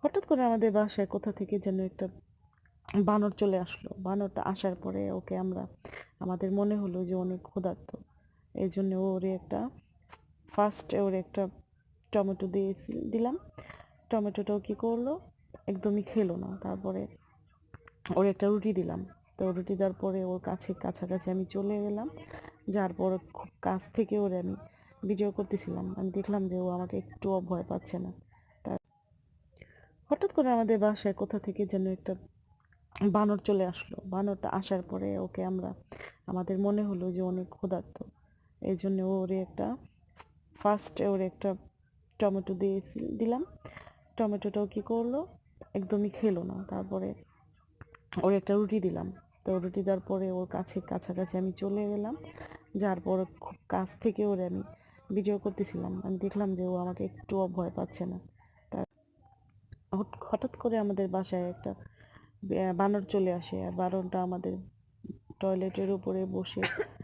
হঠাৎ করে আমাদের বাসায় কোথা থেকে যেন একটা বানর চলে আসলো। বানরটা আসার পরে আমাদের মনে হলো যে অনেক ক্ষুধার্ত। এই জন্য ওরে একটা টমেটো দিলাম। টমেটোটাও কি করলো, একদমই খেলো না। তারপরে ওর একটা রুটি দিলাম। তো রুটি দেওয়ার পরে ওর কাছাকাছি আমি চলে গেলাম। যার পরে খুব কাছ থেকে ওরে আমি ভিডিও করতেছিলাম। আমি দেখলাম যে ও আমাকে একটুও ভয় পাচ্ছে না। তার হঠাৎ করে আমাদের বাসায় কোথা থেকে যেন একটা বানর চলে আসলো। বানরটা আসার পরে আমাদের মনে হলো যে অনেক ক্ষুধার্ত। এই জন্য ওরে একটা টমেটো দিলাম। টমেটোটাও কি করলো, একদমই খেলো না। তারপরে ওর একটা রুটি দিলাম। তো রুটি দেওয়ার পরে ওর কাছাকাছি আমি চলে গেলাম। যার পরে খুব কাছ থেকে ওরে আমি ভিডিও করতেছিলাম। আমি দেখলাম যে ও আমাকে একটুও ভয় পাচ্ছে না। তার হঠাৎ করে আমাদের বাসায় একটা বানর চলে আসে, আর বানরটা আমাদের টয়লেটের উপরে বসে